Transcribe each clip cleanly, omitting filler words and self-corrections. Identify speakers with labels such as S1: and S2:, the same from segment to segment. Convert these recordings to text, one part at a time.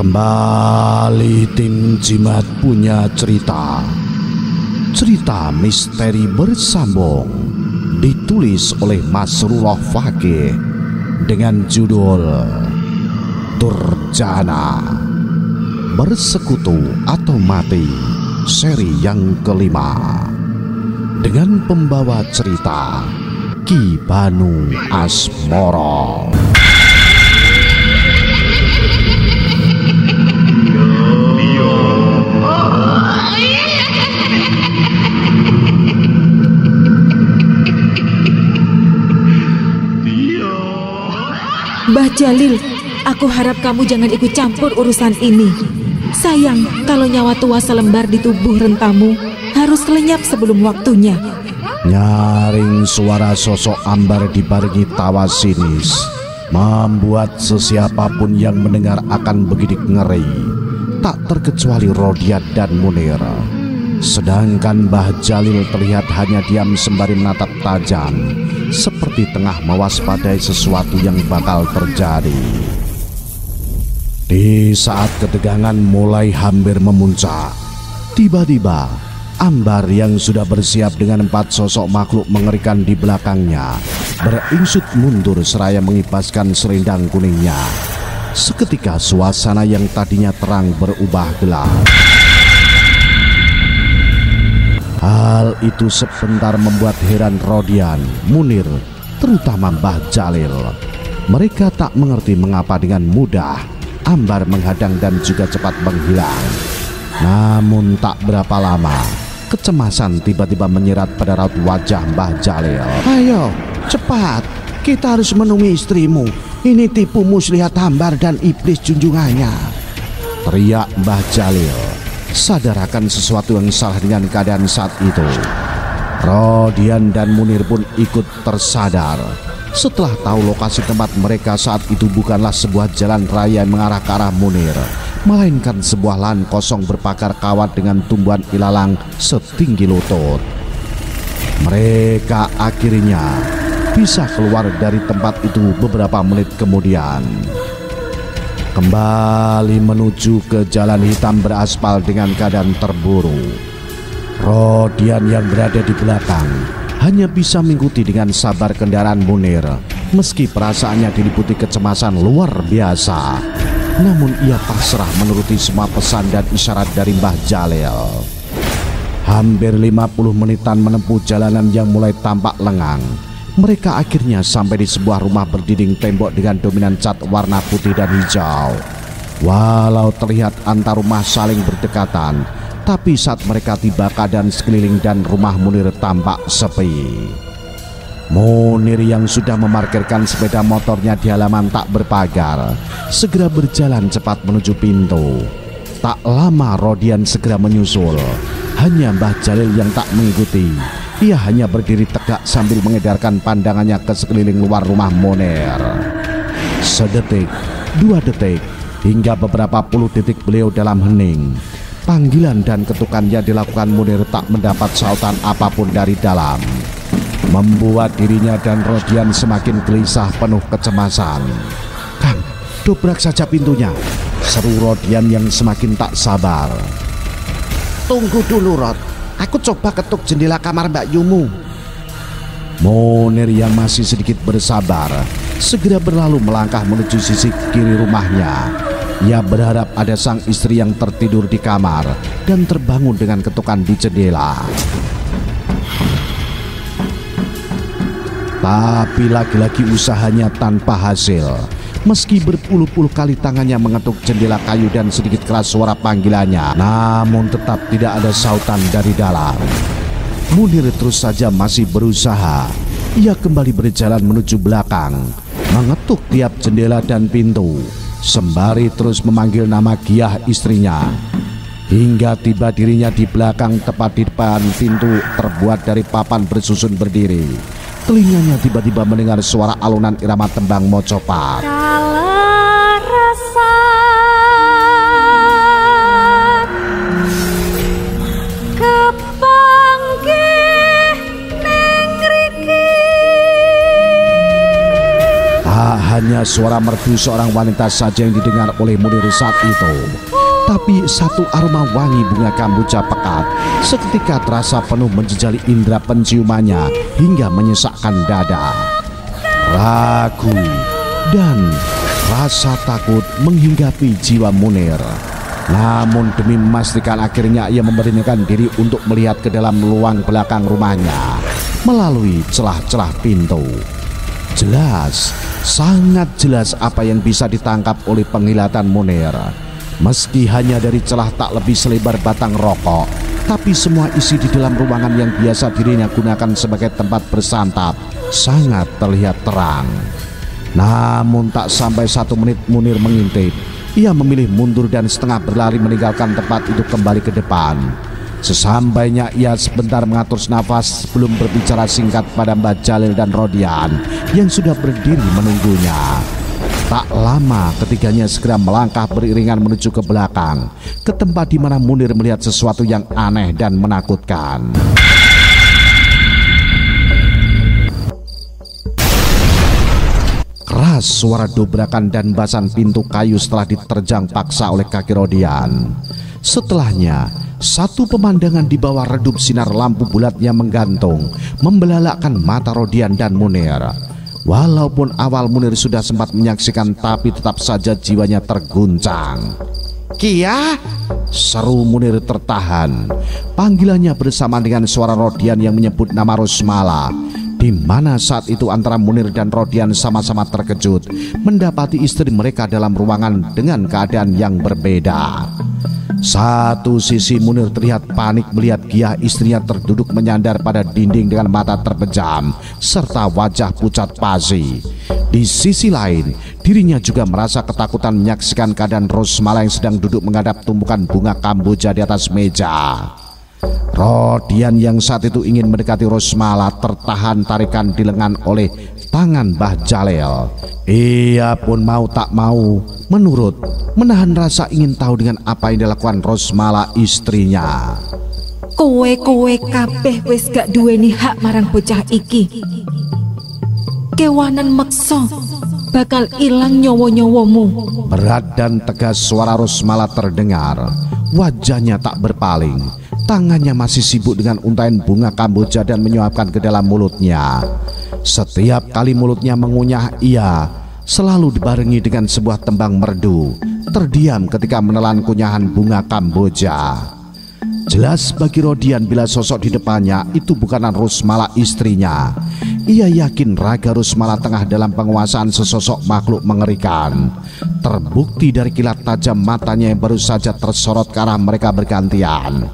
S1: Kembali tim Jimat punya cerita. Cerita misteri bersambung ditulis oleh Masrullah Fakih dengan judul Durjana, Bersekutu atau Mati, seri yang kelima, dengan pembawa cerita Ki Banu Asmoro.
S2: Mbah Jalil, aku harap kamu jangan ikut campur urusan ini. Sayang kalau nyawa tua selembar di tubuh rentamu harus lenyap sebelum waktunya.
S1: Nyaring suara sosok Ambar dibarengi tawa sinis membuat sesiapapun yang mendengar akan begitu ngeri, tak terkecuali Rodian dan Munir. Sedangkan Mbah Jalil terlihat hanya diam sembari menatap tajam, seperti tengah mewaspadai sesuatu yang bakal terjadi. Di saat ketegangan mulai hampir memuncak, tiba-tiba Ambar yang sudah bersiap dengan 4 sosok makhluk mengerikan di belakangnya beringsut mundur seraya mengibaskan selendang kuningnya. Seketika suasana yang tadinya terang berubah gelap. Hal itu sebentar membuat heran Rodian, Munir, terutama Mbah Jalil. Mereka tak mengerti mengapa dengan mudah Ambar menghadang dan juga cepat menghilang. Namun tak berapa lama, kecemasan tiba-tiba menyerat pada raut wajah Mbah Jalil. "Ayo, cepat, kita harus menemui istrimu. Ini tipu muslihat Ambar dan iblis junjungannya," teriak Mbah Jalil, sadar akan sesuatu yang salah dengan keadaan saat itu. Rodian dan Munir pun ikut tersadar setelah tahu lokasi tempat mereka saat itu bukanlah sebuah jalan raya yang mengarah ke arah Munir, melainkan sebuah lahan kosong berpagar kawat dengan tumbuhan ilalang setinggi lutut. Mereka akhirnya bisa keluar dari tempat itu beberapa menit kemudian, kembali menuju ke jalan hitam beraspal dengan keadaan terburu. Rodian yang berada di belakang hanya bisa mengikuti dengan sabar kendaraan Munir, meski perasaannya diliputi kecemasan luar biasa. Namun ia pasrah menuruti semua pesan dan isyarat dari Mbah Jalil. Hampir 50 menitan menempuh jalanan yang mulai tampak lengang, mereka akhirnya sampai di sebuah rumah berdinding tembok dengan dominan cat warna putih dan hijau. Walau terlihat antar rumah saling berdekatan, tapi saat mereka tiba keadaan sekeliling dan rumah Munir tampak sepi. Munir yang sudah memarkirkan sepeda motornya di halaman tak berpagar segera berjalan cepat menuju pintu. Tak lama Rodian segera menyusul. Hanya Mbah Jalil yang tak mengikuti. Ia hanya berdiri tegak sambil mengedarkan pandangannya ke sekeliling luar rumah Munir. Sedetik, 2 detik, hingga beberapa puluh detik beliau dalam hening. Panggilan dan ketukan yang dilakukan Munir tak mendapat sautan apapun dari dalam, membuat dirinya dan Rodian semakin gelisah penuh kecemasan. "Kang, dobrak saja pintunya," seru Rodian yang semakin tak sabar. "Tunggu dulu, Rod. Aku coba ketuk jendela kamar Mbak Yumu." Munir yang masih sedikit bersabar segera berlalu melangkah menuju sisi kiri rumahnya. Ia berharap ada sang istri yang tertidur di kamar dan terbangun dengan ketukan di jendela. Tapi lagi-lagi usahanya tanpa hasil. Meski berpuluh-puluh kali tangannya mengetuk jendela kayu dan sedikit keras suara panggilannya, namun tetap tidak ada sautan dari dalam. Munir terus saja masih berusaha. Ia kembali berjalan menuju belakang, mengetuk tiap jendela dan pintu, sembari terus memanggil nama Giah istrinya, hingga tiba dirinya di belakang tepat di depan pintu terbuat dari papan bersusun berdiri. Telinganya tiba-tiba mendengar suara alunan irama tembang mocopat. Tak hanya suara merdu seorang wanita saja yang didengar oleh Munir saat itu. Tapi satu aroma wangi bunga kamboja pekat seketika terasa penuh menjejali indera penciumannya hingga menyesakkan dada. Ragu dan rasa takut menghinggapi jiwa Munir. Namun demi memastikan akhirnya ia memberanikan diri untuk melihat ke dalam ruang belakang rumahnya melalui celah-celah pintu. Jelas, sangat jelas apa yang bisa ditangkap oleh penglihatan Munir. Meski hanya dari celah tak lebih selebar batang rokok, tapi semua isi di dalam ruangan yang biasa dirinya gunakan sebagai tempat bersantap sangat terlihat terang. Namun tak sampai 1 menit Munir mengintip, ia memilih mundur dan setengah berlari meninggalkan tempat itu kembali ke depan. Sesampainya ia sebentar mengatur nafas sebelum berbicara singkat pada Mbah Jalil dan Rodian yang sudah berdiri menunggunya. Tak lama ketiganya segera melangkah beriringan menuju ke belakang, ke tempat di mana Munir melihat sesuatu yang aneh dan menakutkan. Keras suara dobrakan dan basan pintu kayu setelah diterjang paksa oleh kaki Rodian. Setelahnya, satu pemandangan di bawah redup sinar lampu bulat yang menggantung membelalakkan mata Rodian dan Munir. Walaupun awal Munir sudah sempat menyaksikan, tapi tetap saja jiwanya terguncang. "Kia!" seru Munir tertahan. Panggilannya bersama dengan suara Rodian yang menyebut nama Rosmala, di mana saat itu antara Munir dan Rodian sama-sama terkejut mendapati istri mereka dalam ruangan dengan keadaan yang berbeda. Satu sisi Munir terlihat panik melihat Gia istrinya terduduk menyandar pada dinding dengan mata terpejam serta wajah pucat pasi. Di sisi lain, dirinya juga merasa ketakutan menyaksikan keadaan Rosmala yang sedang duduk menghadap tumpukan bunga kamboja di atas meja. Rodian yang saat itu ingin mendekati Rosmala tertahan tarikan di lengan oleh tangan Mbah Jalil. Ia pun mau tak mau menurut, menahan rasa ingin tahu dengan apa yang dilakukan Rosmala istrinya.
S2: Kowe kabeh wis gak duweni hak marang bocah iki. Kewanan meksa bakal ilang nyawa-nyawamu.
S1: Berat dan tegas suara Rosmala terdengar. Wajahnya tak berpaling. Tangannya masih sibuk dengan untaian bunga kamboja dan menyuapkan ke dalam mulutnya. Setiap kali mulutnya mengunyah, ia selalu dibarengi dengan sebuah tembang merdu. Terdiam ketika menelan kunyahan bunga kamboja. Jelas bagi Rodian bila sosok di depannya itu bukanlah Rosmala istrinya. Ia yakin raga Rosmala tengah dalam penguasaan sesosok makhluk mengerikan. Terbukti dari kilat tajam matanya yang baru saja tersorot ke arah mereka bergantian.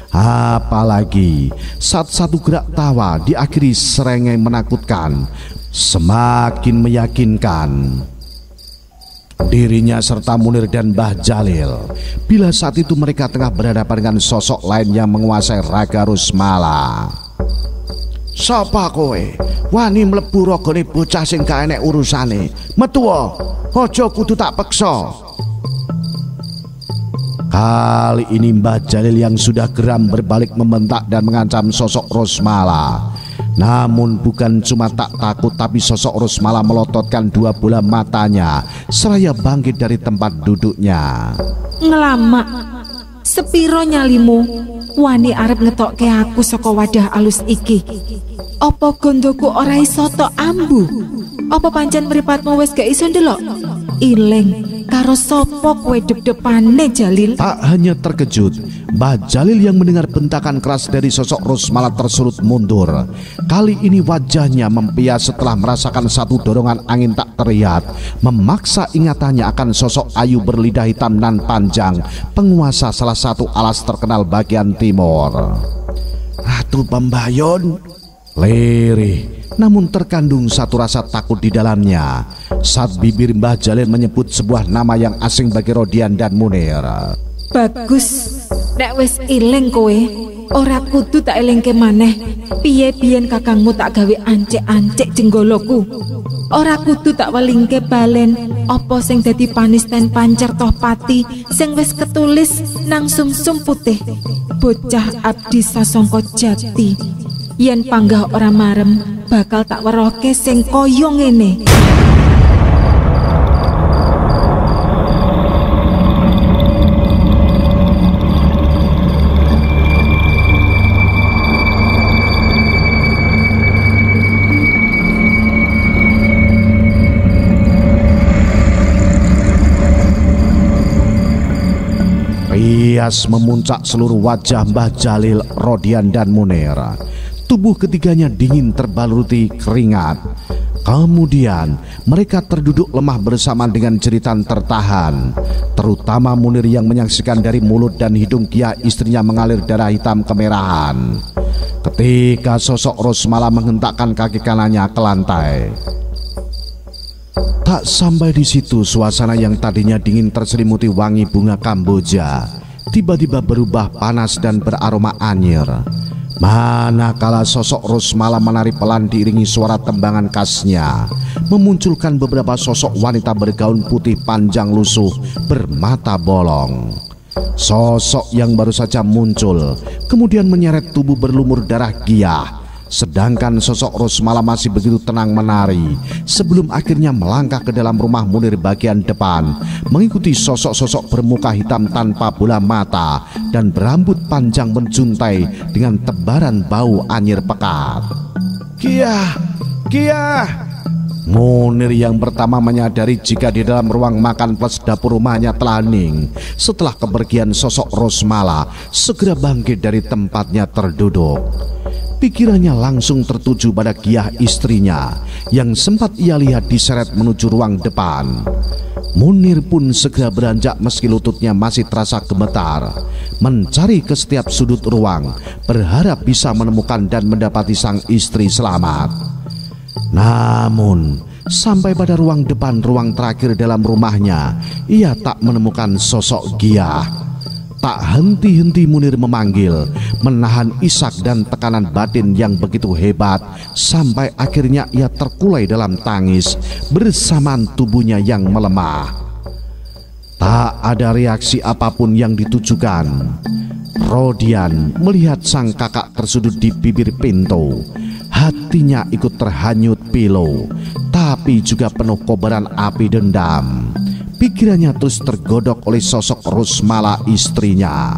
S1: Apalagi saat satu gerak tawa diakhiri serengenge menakutkan, semakin meyakinkan dirinya serta Munir dan Mbah Jalil bila saat itu mereka tengah berhadapan dengan sosok lain yang menguasai raga Rosmala. "Sapa kowe? Wani mlebu ragane bocah sing gak enek urusane. Metu aja kudu tak peksa." Kali ini Mbah Jalil yang sudah geram berbalik membentak dan mengancam sosok Rosmala. Namun bukan cuma tak takut, tapi sosok Rosmala melototkan dua bola matanya seraya bangkit dari tempat duduknya.
S2: "Ngelamak, sepiro nyalimu wani arep ngetokke aku saka wadah alus iki? Apa gondoku ora iso tok ambu? Apa pancen mripatmu wis gak iso ndelok? Ileng karo sapa kowe dep-depane, Jalil?"
S1: Tak hanya terkejut, Mbah Jalil yang mendengar bentakan keras dari sosok Rosmala tersulut mundur. Kali ini wajahnya mempias setelah merasakan satu dorongan angin tak terlihat memaksa ingatannya akan sosok ayu berlidah hitam nan panjang, penguasa salah satu alas terkenal bagian timur. "Ratu Pembayon." Lirih, namun terkandung satu rasa takut di dalamnya saat bibir Mbah Jalil menyebut sebuah nama yang asing bagi Rodian dan Munir.
S2: "Bagus, nek wis iling kowe, ora kudu tak elingke maneh. Piye biyen kakangmu tak gawe ancek-ancek jenggoloku. Ora kudu tak welingke balen apa sing dadi panisten pancer toh pati sing wis ketulis nang sumsum putih. Bocah abdi sasongko jati. Yen panggah ora marem bakal tak werohke sing kaya ngene."
S1: Rias memuncak seluruh wajah Mbah Jalil, Rodian dan Munir. Tubuh ketiganya dingin terbaluti keringat. Kemudian mereka terduduk lemah bersama dengan jeritan tertahan. Terutama Munir yang menyaksikan dari mulut dan hidung Kia istrinya mengalir darah hitam kemerahan ketika sosok Rosmala menghentakkan kaki kanannya ke lantai. Tak sampai di situ, suasana yang tadinya dingin terselimuti wangi bunga kamboja tiba-tiba berubah panas dan beraroma anyir. Manakala sosok Rosmala menari pelan diiringi suara tembangan khasnya, memunculkan beberapa sosok wanita bergaun putih panjang lusuh bermata bolong. Sosok yang baru saja muncul kemudian menyeret tubuh berlumur darah Giyah, sedangkan sosok Rosmala masih begitu tenang menari sebelum akhirnya melangkah ke dalam rumah Munir bagian depan, mengikuti sosok-sosok bermuka hitam tanpa bola mata dan berambut panjang menjuntai dengan tebaran bau anyir pekat. Giyah, Giyah! Munir yang pertama menyadari jika di dalam ruang makan plus dapur rumahnya telah hening setelah kepergian sosok Rosmala, segera bangkit dari tempatnya terduduk. Pikirannya langsung tertuju pada Giyah istrinya yang sempat ia lihat diseret menuju ruang depan. Munir pun segera beranjak meski lututnya masih terasa gemetar, mencari ke setiap sudut ruang, berharap bisa menemukan dan mendapati sang istri selamat. Namun sampai pada ruang depan, ruang terakhir dalam rumahnya, ia tak menemukan sosok Giyah. Tak henti-henti Munir memanggil, menahan isak dan tekanan batin yang begitu hebat, sampai akhirnya ia terkulai dalam tangis bersamaan tubuhnya yang melemah. Tak ada reaksi apapun yang ditujukan. Rodian melihat sang kakak tersudut di bibir pintu. Hatinya ikut terhanyut pilu, tapi juga penuh kobaran api dendam. Pikirannya terus tergodok oleh sosok Rosmala istrinya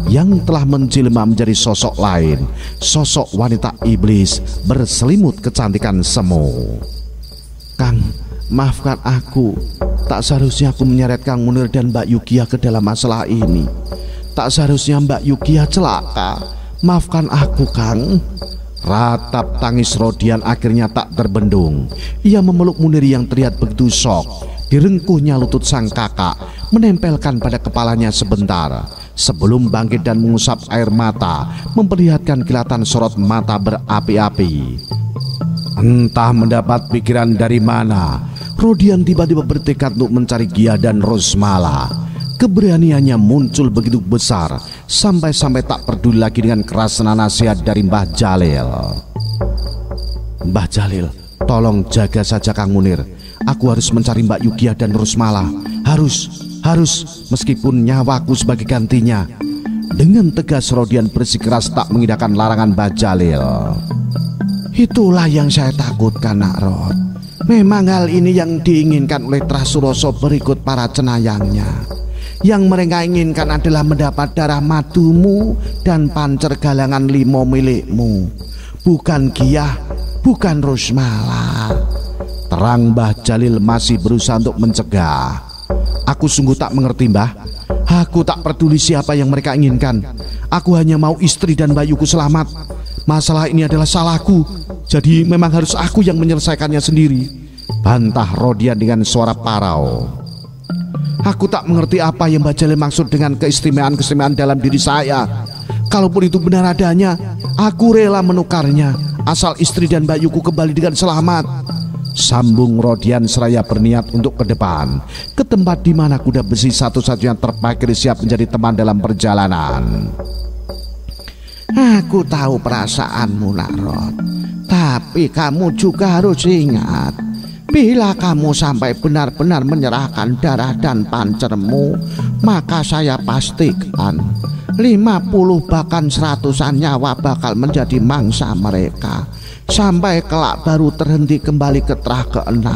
S1: yang telah menjelma menjadi sosok lain, sosok wanita iblis berselimut kecantikan semu. Kang, maafkan aku. Tak seharusnya aku menyeret Kang Munir dan Mbak Yukia ke dalam masalah ini. Tak seharusnya Mbak Yukia celaka. Maafkan aku, Kang. Ratap tangis Rodian akhirnya tak terbendung. Ia memeluk Munir yang terlihat begitu syok. Direngkuhnya lutut sang kakak, menempelkan pada kepalanya sebentar sebelum bangkit dan mengusap air mata, memperlihatkan kilatan sorot mata berapi-api. Entah mendapat pikiran dari mana, Rodian tiba-tiba bertekad untuk mencari Giyah dan Rosmala. Keberaniannya muncul begitu besar sampai-sampai tak peduli lagi dengan kerasan nasihat dari Mbah Jalil. Mbah Jalil, tolong jaga saja Kang Munir. Aku harus mencari Mbak Yukia dan Rosmala. Harus, meskipun nyawaku sebagai gantinya. Dengan tegas Rodian bersikeras tak mengindahkan larangan Mbah Jalil. Itulah yang saya takutkan, Nak Rod. Memang hal ini yang diinginkan oleh Trasuroso berikut para cenayangnya. Yang mereka inginkan adalah mendapat darah madumu dan pancer galangan limo milikmu. Bukan Giyah, bukan Rosmala. Terang Mbah Jalil masih berusaha untuk mencegah. Aku sungguh tak mengerti, Mbah. Aku tak peduli siapa yang mereka inginkan. Aku hanya mau istri dan bayuku selamat. Masalah ini adalah salahku, jadi memang harus aku yang menyelesaikannya sendiri, bantah Rodian dengan suara parau. Aku tak mengerti apa yang Mbah Jalil maksud dengan keistimewaan-keistimewaan dalam diri saya. Kalaupun itu benar adanya, aku rela menukarnya, asal istri dan bayuku kembali dengan selamat. Sambung Rodian seraya berniat untuk ke depan, ke tempat di mana kuda besi satu-satunya terparkir siap menjadi teman dalam perjalanan. Aku tahu perasaanmu, Nak Rod, tapi kamu juga harus ingat, bila kamu sampai benar-benar menyerahkan darah dan pancermu, maka saya pastikan 50 bahkan 100-an nyawa bakal menjadi mangsa mereka. Sampai kelak baru terhenti kembali ke trah ke-6.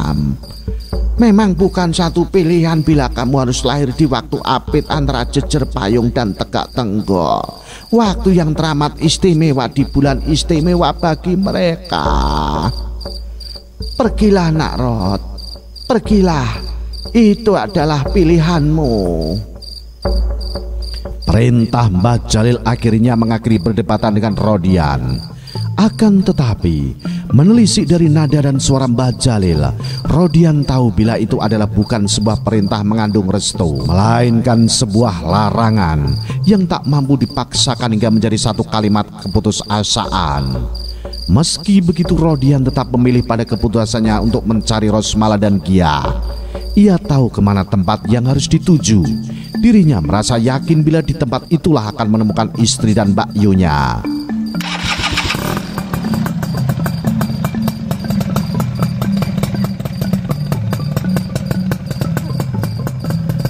S1: Memang bukan satu pilihan bila kamu harus lahir di waktu apit antara jejer payung dan tegak tenggok. Waktu yang teramat istimewa di bulan istimewa bagi mereka. Pergilah, Nak Rod, pergilah. Itu adalah pilihanmu. Perintah Mbah Jalil akhirnya mengakhiri perdebatan dengan Rodian. Akan tetapi, menelisik dari nada dan suara Mbah Jalil, Rodian tahu bila itu adalah bukan sebuah perintah mengandung restu, melainkan sebuah larangan yang tak mampu dipaksakan hingga menjadi satu kalimat keputusasaan. Meski begitu, Rodian tetap memilih pada keputusannya untuk mencari Rosmala dan Gia. Ia tahu kemana tempat yang harus dituju. Dirinya merasa yakin bila di tempat itulah akan menemukan istri dan bakyunya.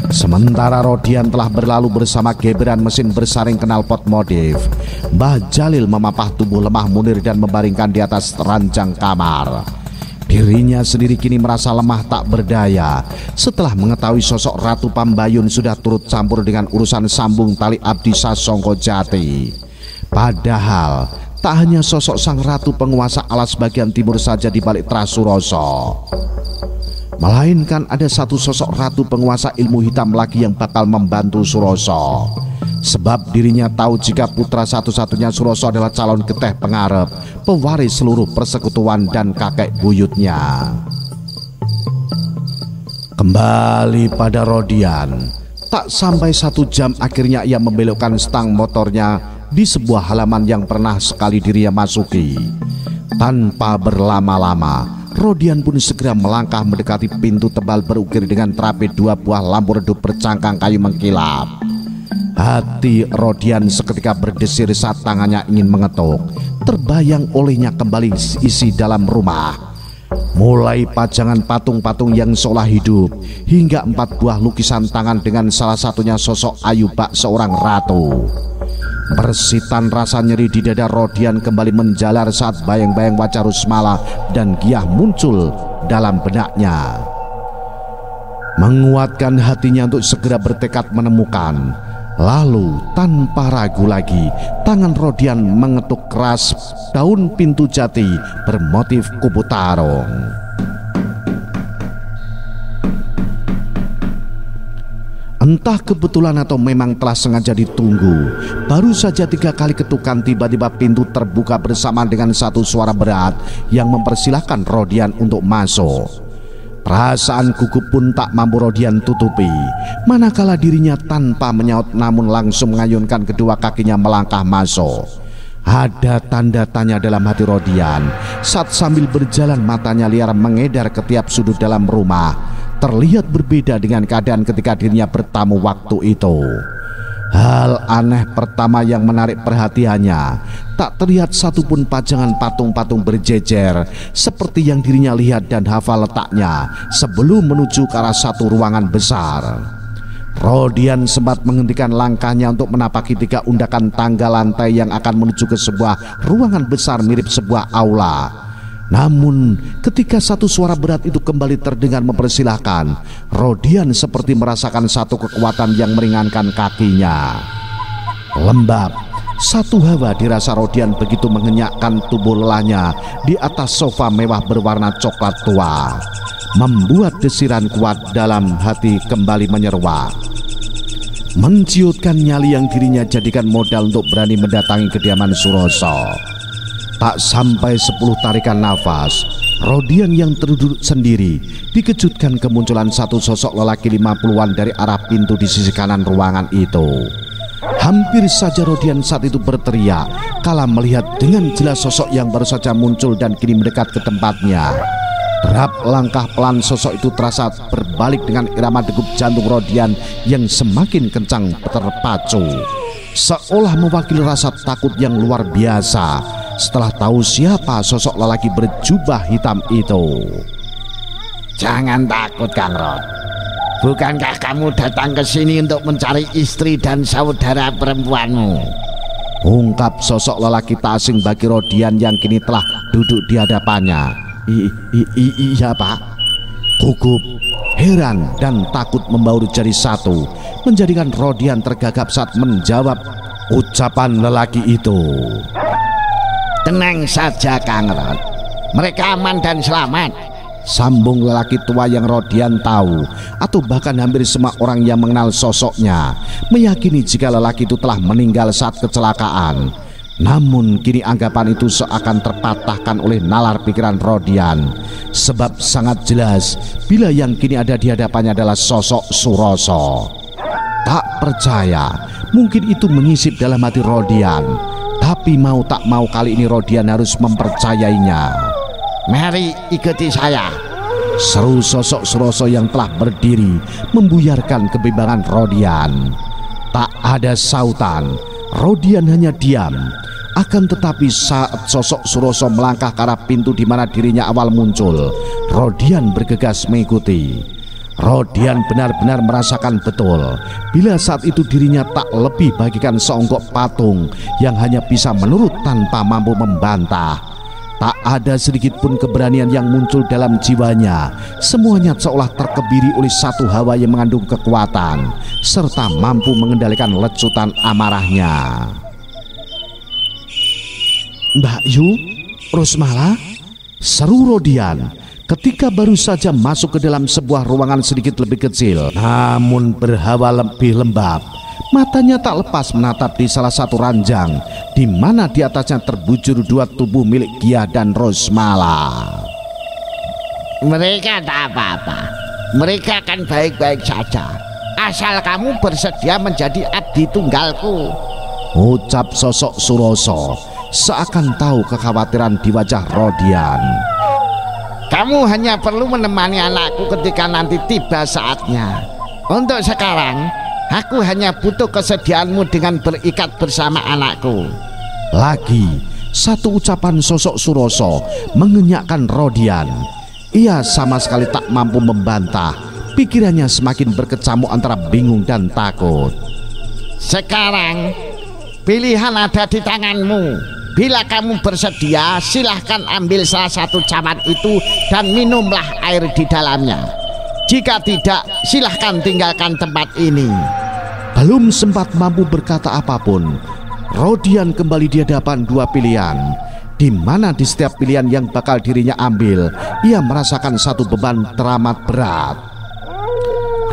S1: Sementara Rodian telah berlalu bersama Gebran mesin bersaring knalpot modif, Mbah Jalil memapah tubuh lemah Munir dan membaringkan di atas ranjang kamar. Dirinya sendiri kini merasa lemah tak berdaya setelah mengetahui sosok Ratu Pambayun sudah turut campur dengan urusan sambung tali abdi Sasongko Jati. Padahal tak hanya sosok sang ratu penguasa alas bagian timur saja di balik Trasuroso, melainkan ada satu sosok ratu penguasa ilmu hitam lagi yang bakal membantu Suroso. Sebab dirinya tahu jika putra satu-satunya Suroso adalah calon geteh pengarep, pewaris seluruh persekutuan dan kakek buyutnya. Kembali pada Rodian, tak sampai 1 jam akhirnya ia membelokkan stang motornya di sebuah halaman yang pernah sekali dirinya masuki. Tanpa berlama-lama, Rodian pun segera melangkah mendekati pintu tebal berukir dengan terapi 2 buah lampu redup bercangkang kayu mengkilap. Hati Rodian seketika berdesir saat tangannya ingin mengetuk. Terbayang olehnya kembali isi dalam rumah. Mulai pajangan patung-patung yang seolah hidup, hingga 4 buah lukisan tangan dengan salah satunya sosok ayu bak seorang ratu. Persitan rasa nyeri di dada Rodian kembali menjalar saat bayang-bayang wajah Rosmala dan Giah muncul dalam benaknya. Menguatkan hatinya untuk segera bertekad menemukan. Lalu tanpa ragu lagi, tangan Rodian mengetuk keras daun pintu jati bermotif kubu tarung. Entah kebetulan atau memang telah sengaja ditunggu, baru saja 3 kali ketukan tiba-tiba pintu terbuka bersamaan dengan satu suara berat yang mempersilahkan Rodian untuk masuk. Perasaan gugup pun tak mampu Rodian tutupi, manakala dirinya tanpa menyaut namun langsung mengayunkan kedua kakinya melangkah masuk. Ada tanda tanya dalam hati Rodian saat sambil berjalan matanya liar mengedar ke tiap sudut dalam rumah. Terlihat berbeda dengan keadaan ketika dirinya bertamu waktu itu. Hal aneh pertama yang menarik perhatiannya, tak terlihat satupun pajangan patung-patung berjejer seperti yang dirinya lihat dan hafal letaknya sebelum menuju ke arah satu ruangan besar. Rodian sempat menghentikan langkahnya untuk menapaki 3 undakan tangga lantai yang akan menuju ke sebuah ruangan besar mirip sebuah aula. Namun ketika satu suara berat itu kembali terdengar mempersilahkan, Rodian seperti merasakan satu kekuatan yang meringankan kakinya. Lembab, satu hawa dirasa Rodian begitu mengenyakkan tubuh lelahnya di atas sofa mewah berwarna coklat tua, membuat desiran kuat dalam hati kembali menyeruak. Menciutkan nyali yang dirinya jadikan modal untuk berani mendatangi kediaman Suroso. Tak sampai 10 tarikan nafas, Rodian yang terduduk sendiri dikejutkan kemunculan satu sosok lelaki 50-an dari arah pintu di sisi kanan ruangan itu. Hampir saja Rodian saat itu berteriak kala melihat dengan jelas sosok yang baru saja muncul dan kini mendekat ke tempatnya. Derap langkah pelan sosok itu terasa berbalik dengan irama degup jantung Rodian yang semakin kencang terpacu, seolah mewakili rasa takut yang luar biasa setelah tahu siapa sosok lelaki berjubah hitam itu.
S3: Jangan takut Kang Rod. Bukankah kamu datang ke sini untuk mencari istri dan saudara perempuanmu?
S1: Ungkap sosok lelaki tak asing bagi Rodian yang kini telah duduk di hadapannya. Iya Pak. Gugup, heran dan takut membaur jadi satu, menjadikan Rodian tergagap saat menjawab ucapan lelaki itu.
S3: Tenang saja Kang Rod, mereka aman dan selamat.
S1: Sambung lelaki tua yang Rodian tahu, atau bahkan hampir semua orang yang mengenal sosoknya, meyakini jika lelaki itu telah meninggal saat kecelakaan. Namun kini anggapan itu seakan terpatahkan oleh nalar pikiran Rodian, sebab sangat jelas bila yang kini ada di hadapannya adalah sosok Suroso. Tak percaya, mungkin itu menyisip dalam hati Rodian, tapi mau tak mau kali ini Rodian harus mempercayainya.
S3: Mari ikuti saya,
S1: seru sosok Suroso yang telah berdiri membuyarkan kebimbangan Rodian. Tak ada sautan, Rodian hanya diam. Akan tetapi saat sosok Suroso melangkah ke arah pintu di mana dirinya awal muncul, Rodian bergegas mengikuti. Rodian benar-benar merasakan betul bila saat itu dirinya tak lebih bagikan seonggok patung yang hanya bisa menurut tanpa mampu membantah. Tak ada sedikit pun keberanian yang muncul dalam jiwanya. Semuanya seolah terkebiri oleh satu hawa yang mengandung kekuatan serta mampu mengendalikan lecutan amarahnya. Mbak Yu, Rosmala, seru Rodian ketika baru saja masuk ke dalam sebuah ruangan sedikit lebih kecil namun berhawa lebih lembab. Matanya tak lepas menatap di salah satu ranjang di mana di atasnya terbujur dua tubuh milik Gia dan Rosmala.
S3: Mereka tak apa-apa, mereka kan baik-baik saja, asal kamu bersedia menjadi abdi tunggalku,
S1: ucap sosok Suroso seakan tahu kekhawatiran di wajah Rodian.
S3: Kamu hanya perlu menemani anakku ketika nanti tiba saatnya. Untuk sekarang aku hanya butuh kesediaanmu dengan berikat bersama anakku.
S1: Lagi satu ucapan sosok Suroso mengenyakkan Rodian. Ia sama sekali tak mampu membantah. Pikirannya semakin berkecamuk antara bingung dan takut.
S3: Sekarang pilihan ada di tanganmu. Bila kamu bersedia, silahkan ambil salah satu cawan itu dan minumlah air di dalamnya. Jika tidak, silahkan tinggalkan tempat ini.
S1: Belum sempat mampu berkata apapun, Rodian kembali di hadapan dua pilihan, di mana di setiap pilihan yang bakal dirinya ambil, ia merasakan satu beban teramat berat.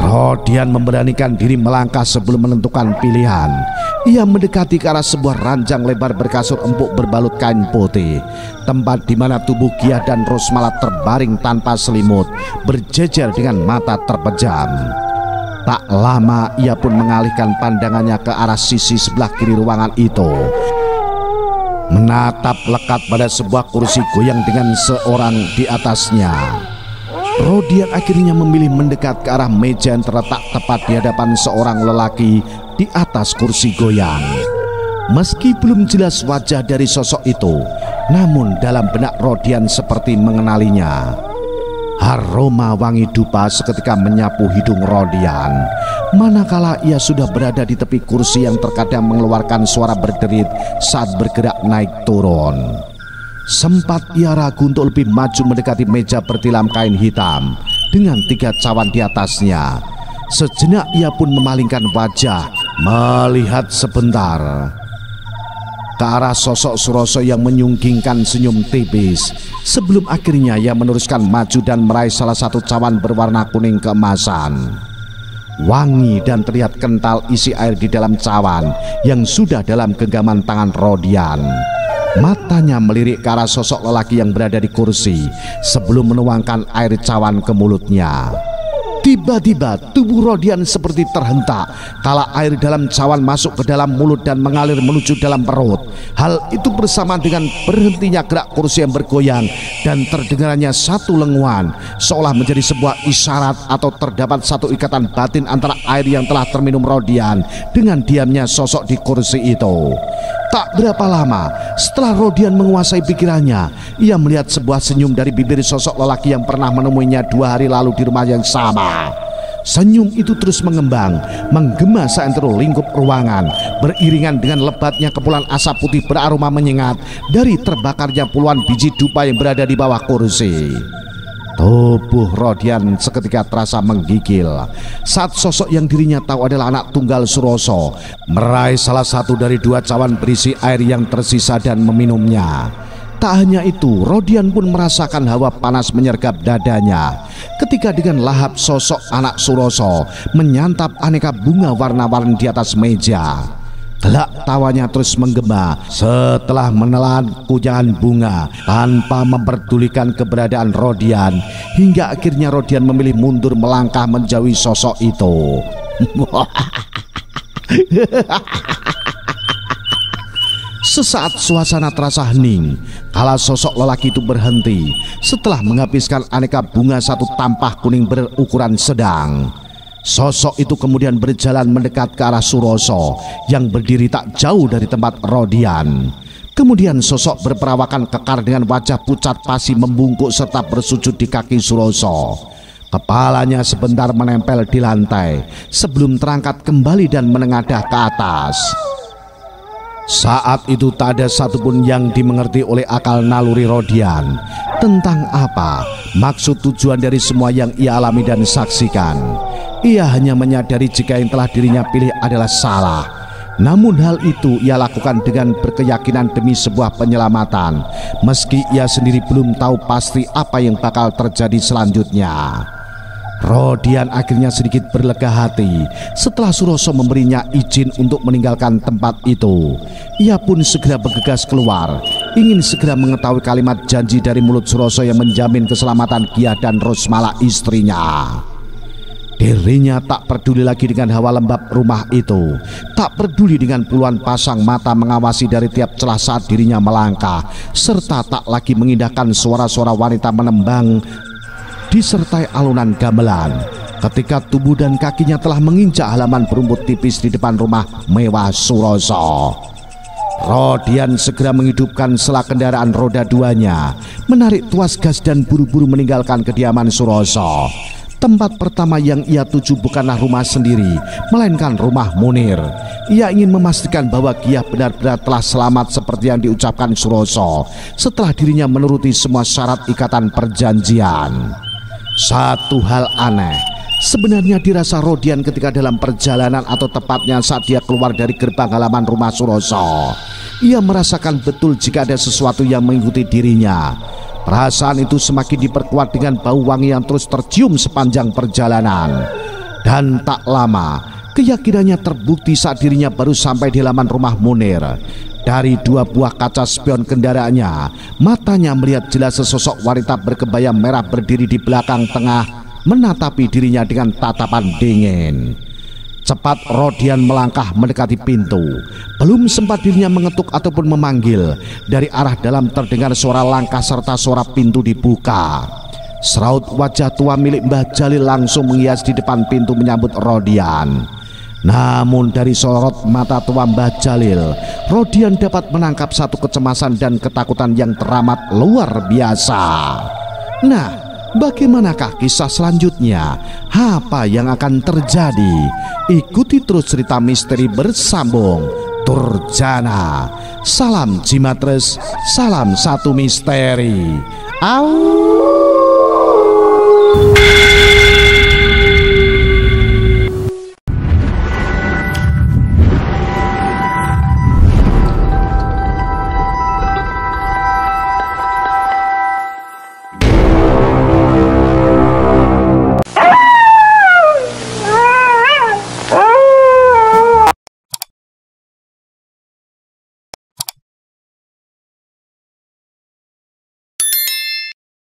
S1: Rodian memberanikan diri melangkah sebelum menentukan pilihan. Ia mendekati ke arah sebuah ranjang lebar berkasur empuk berbalut kain putih, tempat di mana tubuh Gia dan Rosmala terbaring tanpa selimut, berjejer dengan mata terpejam. Tak lama ia pun mengalihkan pandangannya ke arah sisi sebelah kiri ruangan itu, menatap lekat pada sebuah kursi goyang dengan seorang di atasnya. Rodian akhirnya memilih mendekat ke arah meja yang terletak tepat di hadapan seorang lelaki di atas kursi goyang. Meski belum jelas wajah dari sosok itu, namun dalam benak Rodian seperti mengenalinya. Aroma wangi dupa seketika menyapu hidung Rodian, manakala ia sudah berada di tepi kursi yang terkadang mengeluarkan suara berderit saat bergerak naik turun. Sempat ia ragu untuk lebih maju mendekati meja bertilam kain hitam dengan 3 cawan di atasnya. Sejenak ia pun memalingkan wajah, melihat sebentar ke arah sosok Suroso yang menyunggingkan senyum tipis, sebelum akhirnya ia meneruskan maju dan meraih salah satu cawan berwarna kuning keemasan. Wangi dan terlihat kental isi air di dalam cawan yang sudah dalam genggaman tangan Rodian. Matanya melirik ke arah sosok lelaki yang berada di kursi sebelum menuangkan air cawan ke mulutnya. Tiba-tiba tubuh Rodian seperti terhentak kala air dalam cawan masuk ke dalam mulut dan mengalir menuju dalam perut. Hal itu bersamaan dengan berhentinya gerak kursi yang bergoyang dan terdengarannya satu lenguan, seolah menjadi sebuah isyarat atau terdapat satu ikatan batin antara air yang telah terminum Rodian dengan diamnya sosok di kursi itu. Tak berapa lama setelah Rodian menguasai pikirannya, ia melihat sebuah senyum dari bibir sosok lelaki yang pernah menemuinya 2 hari lalu di rumah yang sama. Senyum itu terus mengembang, menggema seantero lingkup ruangan, beriringan dengan lebatnya kepulan asap putih beraroma menyengat dari terbakarnya puluhan biji dupa yang berada di bawah kursi. Tubuh Rodian seketika terasa menggigil saat sosok yang dirinya tahu adalah anak tunggal Suroso meraih salah satu dari 2 cawan berisi air yang tersisa dan meminumnya. Tak hanya itu, Rodian pun merasakan hawa panas menyergap dadanya ketika dengan lahap sosok anak Suroso menyantap aneka bunga warna-warni di atas meja. Gelak tawanya terus menggema setelah menelan kujangan bunga tanpa memperdulikan keberadaan Rodian, hingga akhirnya Rodian memilih mundur melangkah menjauhi sosok itu. Sesaat suasana terasa hening kala sosok lelaki itu berhenti setelah menghabiskan aneka bunga satu tampah kuning berukuran sedang. Sosok itu kemudian berjalan mendekat ke arah Suroso yang berdiri tak jauh dari tempat Rodian. Kemudian sosok berperawakan kekar dengan wajah pucat pasi membungkuk serta bersujud di kaki Suroso. Kepalanya sebentar menempel di lantai sebelum terangkat kembali dan menengadah ke atas. Saat itu tak ada satupun yang dimengerti oleh akal naluri Rodian tentang apa maksud tujuan dari semua yang ia alami dan saksikan. Ia hanya menyadari jika yang telah dirinya pilih adalah salah. Namun hal itu ia lakukan dengan berkeyakinan demi sebuah penyelamatan, meski ia sendiri belum tahu pasti apa yang bakal terjadi selanjutnya. Rodian akhirnya sedikit berlega hati setelah Suroso memberinya izin untuk meninggalkan tempat itu. Ia pun segera bergegas keluar, ingin segera mengetahui kalimat janji dari mulut Suroso yang menjamin keselamatan Gia dan Rosmala istrinya. Dirinya tak peduli lagi dengan hawa lembab rumah itu, tak peduli dengan puluhan pasang mata mengawasi dari tiap celah saat dirinya melangkah, serta tak lagi mengindahkan suara-suara wanita menembang disertai alunan gamelan ketika tubuh dan kakinya telah menginjak halaman berumput tipis di depan rumah mewah Suroso. Rodian segera menghidupkan sela kendaraan roda duanya, menarik tuas gas dan buru-buru meninggalkan kediaman Suroso. Tempat pertama yang ia tuju bukanlah rumah sendiri, melainkan rumah Munir. Ia ingin memastikan bahwa Gia benar-benar telah selamat seperti yang diucapkan Suroso setelah dirinya menuruti semua syarat ikatan perjanjian. Satu hal aneh sebenarnya dirasa Rodian ketika dalam perjalanan, atau tepatnya saat dia keluar dari gerbang halaman rumah Suroso. Ia merasakan betul jika ada sesuatu yang mengikuti dirinya. Perasaan itu semakin diperkuat dengan bau wangi yang terus tercium sepanjang perjalanan. Dan tak lama, keyakinannya terbukti saat dirinya baru sampai di halaman rumah Munir. Dari dua buah kaca spion kendaraannya, matanya melihat jelas sesosok wanita berkebaya merah berdiri di belakang tengah, menatapi dirinya dengan tatapan dingin. Cepat Rodian melangkah mendekati pintu. Belum sempat dirinya mengetuk ataupun memanggil, dari arah dalam terdengar suara langkah serta suara pintu dibuka. Seraut wajah tua milik Mbah Jalil langsung menghias di depan pintu menyambut Rodian. Namun dari sorot mata tua Mbah Jalil, Rodian dapat menangkap satu kecemasan dan ketakutan yang teramat luar biasa. Nah, bagaimanakah kisah selanjutnya? Apa yang akan terjadi? Ikuti terus cerita misteri bersambung Durjana. Salam Jimatres, salam satu misteri. Au.